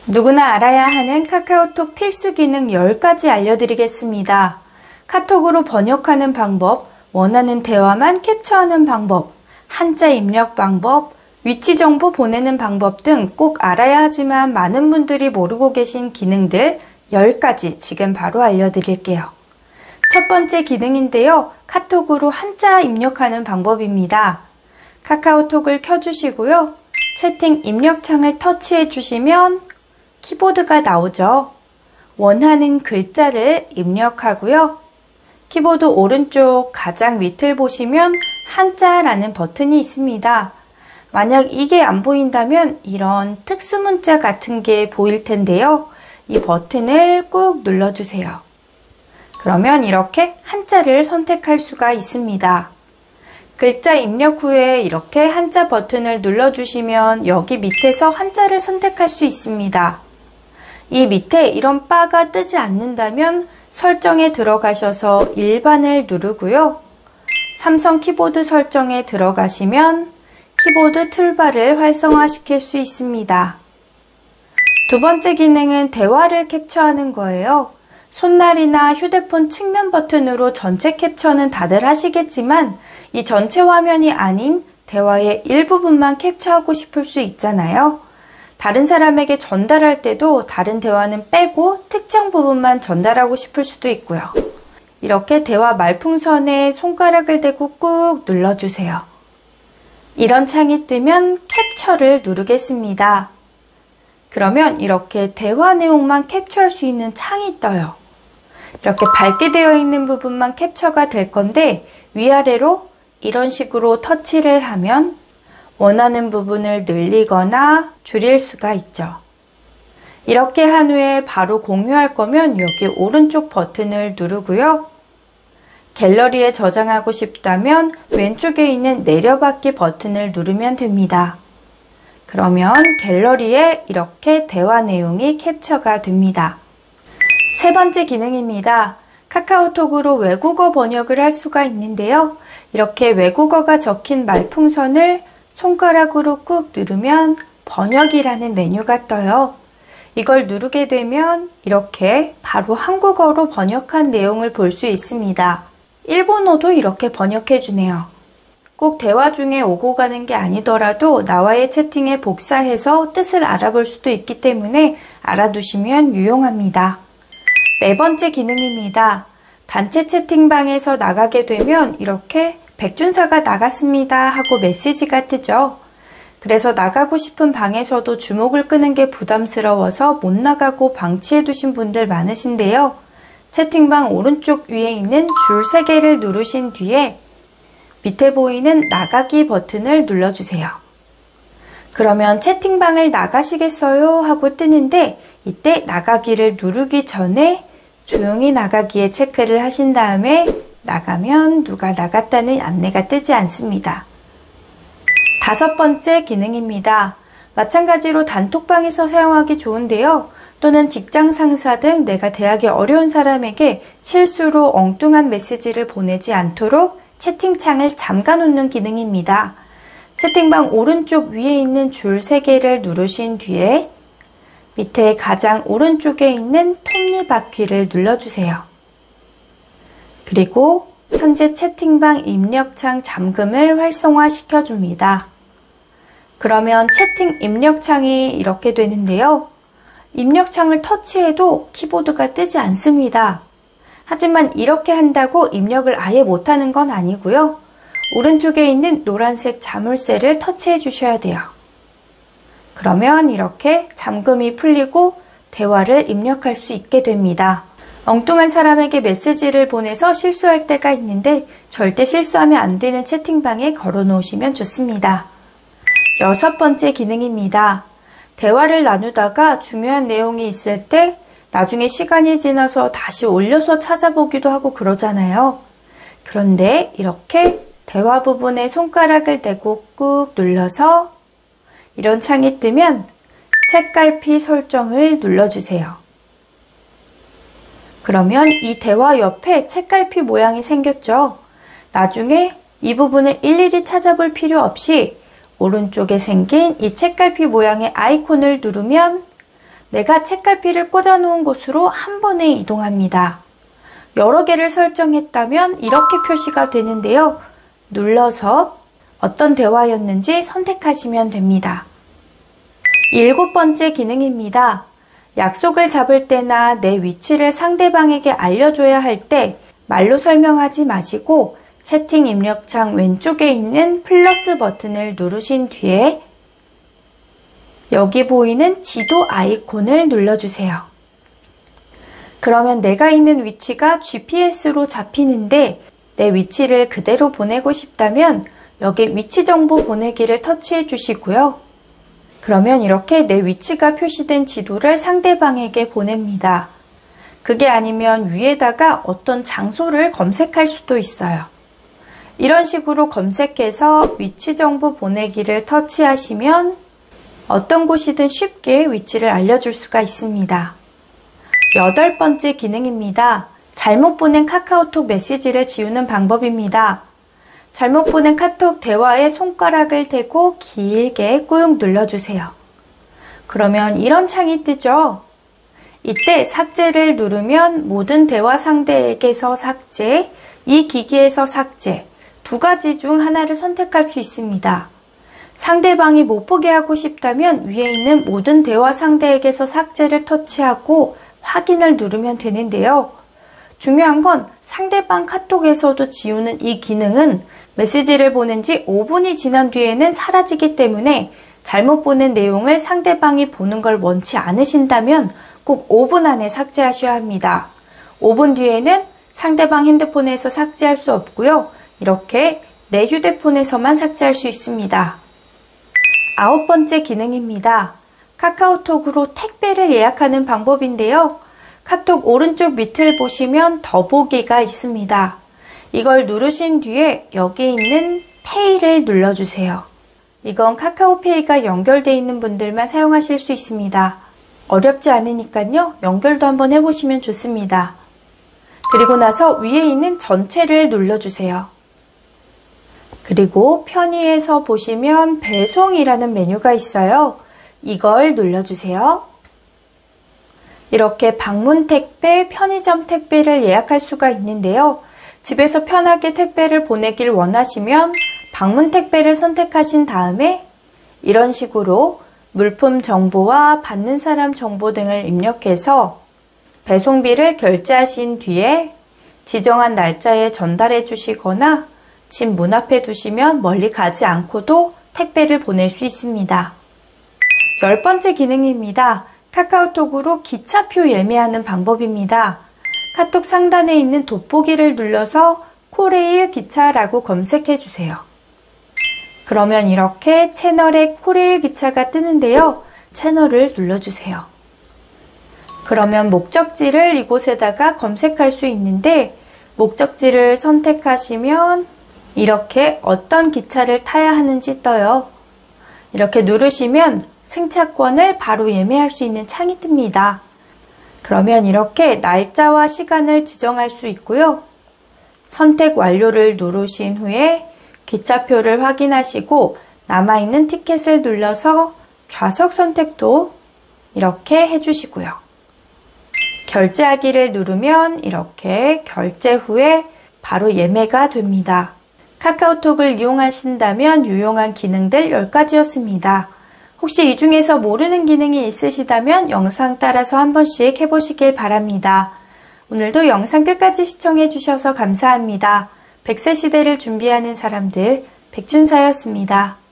누구나 알아야 하는 카카오톡 필수 기능 10가지 알려드리겠습니다. 카톡으로 번역하는 방법, 원하는 대화만 캡처하는 방법, 한자 입력 방법, 위치 정보 보내는 방법 등 꼭 알아야 하지만 많은 분들이 모르고 계신 기능들 10가지 지금 바로 알려드릴게요. 첫 번째 기능인데요. 카톡으로 한자 입력하는 방법입니다. 카카오톡을 켜주시고요. 채팅 입력창을 터치해 주시면 키보드가 나오죠. 원하는 글자를 입력하고요. 키보드 오른쪽 가장 밑을 보시면 한자라는 버튼이 있습니다. 만약 이게 안 보인다면 이런 특수 문자 같은 게 보일 텐데요. 이 버튼을 꾹 눌러주세요. 그러면 이렇게 한자를 선택할 수가 있습니다. 글자 입력 후에 이렇게 한자 버튼을 눌러주시면 여기 밑에서 한자를 선택할 수 있습니다. 이 밑에 이런 바가 뜨지 않는다면 설정에 들어가셔서 일반을 누르고요. 삼성 키보드 설정에 들어가시면 키보드 툴바를 활성화시킬 수 있습니다. 두 번째 기능은 대화를 캡처하는 거예요. 손날이나 휴대폰 측면 버튼으로 전체 캡처는 다들 하시겠지만 이 전체 화면이 아닌 대화의 일부분만 캡처하고 싶을 수 있잖아요. 다른 사람에게 전달할 때도 다른 대화는 빼고 특정 부분만 전달하고 싶을 수도 있고요. 이렇게 대화 말풍선에 손가락을 대고 꾹 눌러주세요. 이런 창이 뜨면 캡처를 누르겠습니다. 그러면 이렇게 대화 내용만 캡처할 수 있는 창이 떠요. 이렇게 밝게 되어 있는 부분만 캡처가 될 건데 위아래로 이런 식으로 터치를 하면 원하는 부분을 늘리거나 줄일 수가 있죠. 이렇게 한 후에 바로 공유할 거면 여기 오른쪽 버튼을 누르고요. 갤러리에 저장하고 싶다면 왼쪽에 있는 내려받기 버튼을 누르면 됩니다. 그러면 갤러리에 이렇게 대화 내용이 캡처가 됩니다. 세 번째 기능입니다. 카카오톡으로 외국어 번역을 할 수가 있는데요. 이렇게 외국어가 적힌 말풍선을 손가락으로 꾹 누르면 번역이라는 메뉴가 떠요. 이걸 누르게 되면 이렇게 바로 한국어로 번역한 내용을 볼 수 있습니다. 일본어도 이렇게 번역해 주네요. 꼭 대화 중에 오고 가는 게 아니더라도 나와의 채팅에 복사해서 뜻을 알아볼 수도 있기 때문에 알아두시면 유용합니다. 네 번째 기능입니다. 단체 채팅방에서 나가게 되면 이렇게 백준사가 나갔습니다 하고 메시지가 뜨죠. 그래서 나가고 싶은 방에서도 주목을 끄는 게 부담스러워서 못 나가고 방치해 두신 분들 많으신데요. 채팅방 오른쪽 위에 있는 줄 3개를 누르신 뒤에 밑에 보이는 나가기 버튼을 눌러주세요. 그러면 채팅방을 나가시겠어요? 하고 뜨는데 이때 나가기를 누르기 전에 조용히 나가기에 체크를 하신 다음에 나가면 누가 나갔다는 안내가 뜨지 않습니다. 다섯 번째 기능입니다. 마찬가지로 단톡방에서 사용하기 좋은데요. 또는 직장 상사 등 내가 대하기 어려운 사람에게 실수로 엉뚱한 메시지를 보내지 않도록 채팅창을 잠가 놓는 기능입니다. 채팅방 오른쪽 위에 있는 줄 3개를 누르신 뒤에 밑에 가장 오른쪽에 있는 톱니바퀴를 눌러주세요. 그리고 현재 채팅방 입력창 잠금을 활성화시켜 줍니다. 그러면 채팅 입력창이 이렇게 되는데요. 입력창을 터치해도 키보드가 뜨지 않습니다. 하지만 이렇게 한다고 입력을 아예 못하는 건 아니고요. 오른쪽에 있는 노란색 자물쇠를 터치해 주셔야 돼요. 그러면 이렇게 잠금이 풀리고 대화를 입력할 수 있게 됩니다. 엉뚱한 사람에게 메시지를 보내서 실수할 때가 있는데 절대 실수하면 안 되는 채팅방에 걸어 놓으시면 좋습니다. 여섯 번째 기능입니다. 대화를 나누다가 중요한 내용이 있을 때 나중에 시간이 지나서 다시 올려서 찾아보기도 하고 그러잖아요. 그런데 이렇게 대화 부분에 손가락을 대고 꾹 눌러서 이런 창이 뜨면 책갈피 설정을 눌러주세요. 그러면 이 대화 옆에 책갈피 모양이 생겼죠. 나중에 이 부분을 일일이 찾아볼 필요 없이 오른쪽에 생긴 이 책갈피 모양의 아이콘을 누르면 내가 책갈피를 꽂아 놓은 곳으로 한 번에 이동합니다. 여러 개를 설정했다면 이렇게 표시가 되는데요. 눌러서 어떤 대화였는지 선택하시면 됩니다. 7번째 기능입니다. 약속을 잡을 때나 내 위치를 상대방에게 알려줘야 할 때 말로 설명하지 마시고 채팅 입력창 왼쪽에 있는 플러스 버튼을 누르신 뒤에 여기 보이는 지도 아이콘을 눌러주세요. 그러면 내가 있는 위치가 GPS로 잡히는데 내 위치를 그대로 보내고 싶다면 여기 위치 정보 보내기를 터치해 주시고요. 그러면 이렇게 내 위치가 표시된 지도를 상대방에게 보냅니다. 그게 아니면 위에다가 어떤 장소를 검색할 수도 있어요. 이런 식으로 검색해서 위치 정보 보내기를 터치하시면 어떤 곳이든 쉽게 위치를 알려줄 수가 있습니다. 8번째 기능입니다. 잘못 보낸 카카오톡 메시지를 지우는 방법입니다. 잘못 보낸 카톡 대화에 손가락을 대고 길게 꾹 눌러주세요. 그러면 이런 창이 뜨죠? 이때 삭제를 누르면 모든 대화 상대에게서 삭제, 이 기기에서 삭제, 두 가지 중 하나를 선택할 수 있습니다. 상대방이 못 보게 하고 싶다면 위에 있는 모든 대화 상대에게서 삭제를 터치하고 확인을 누르면 되는데요. 중요한 건 상대방 카톡에서도 지우는 이 기능은 메시지를 보낸 지 5분이 지난 뒤에는 사라지기 때문에 잘못 보낸 내용을 상대방이 보는 걸 원치 않으신다면 꼭 5분 안에 삭제하셔야 합니다. 5분 뒤에는 상대방 핸드폰에서 삭제할 수 없고요. 이렇게 내 휴대폰에서만 삭제할 수 있습니다. 9번째 기능입니다. 카카오톡으로 택배를 예약하는 방법인데요. 카톡 오른쪽 밑을 보시면 더보기가 있습니다. 이걸 누르신 뒤에 여기 있는 페이를 눌러주세요. 이건 카카오페이가 연결되어 있는 분들만 사용하실 수 있습니다. 어렵지 않으니까요. 연결도 한번 해보시면 좋습니다. 그리고 나서 위에 있는 전체를 눌러주세요. 그리고 편의에서 보시면 배송이라는 메뉴가 있어요. 이걸 눌러주세요. 이렇게 방문 택배, 편의점 택배를 예약할 수가 있는데요. 집에서 편하게 택배를 보내길 원하시면 방문 택배를 선택하신 다음에 이런 식으로 물품 정보와 받는 사람 정보 등을 입력해서 배송비를 결제하신 뒤에 지정한 날짜에 전달해 주시거나 집 문 앞에 두시면 멀리 가지 않고도 택배를 보낼 수 있습니다. 10번째 기능입니다. 카카오톡으로 기차표 예매하는 방법입니다. 카톡 상단에 있는 돋보기를 눌러서 코레일 기차라고 검색해 주세요. 그러면 이렇게 채널에 코레일 기차가 뜨는데요. 채널을 눌러주세요. 그러면 목적지를 이곳에다가 검색할 수 있는데 목적지를 선택하시면 이렇게 어떤 기차를 타야 하는지 떠요. 이렇게 누르시면 승차권을 바로 예매할 수 있는 창이 뜹니다. 그러면 이렇게 날짜와 시간을 지정할 수 있고요. 선택 완료를 누르신 후에 기차표를 확인하시고 남아있는 티켓을 눌러서 좌석 선택도 이렇게 해주시고요. 결제하기를 누르면 이렇게 결제 후에 바로 예매가 됩니다. 카카오톡을 이용하신다면 유용한 기능들 10가지였습니다. 혹시 이 중에서 모르는 기능이 있으시다면 영상 따라서 한 번씩 해보시길 바랍니다. 오늘도 영상 끝까지 시청해 주셔서 감사합니다. 100세 시대를 준비하는 사람들 백준사였습니다.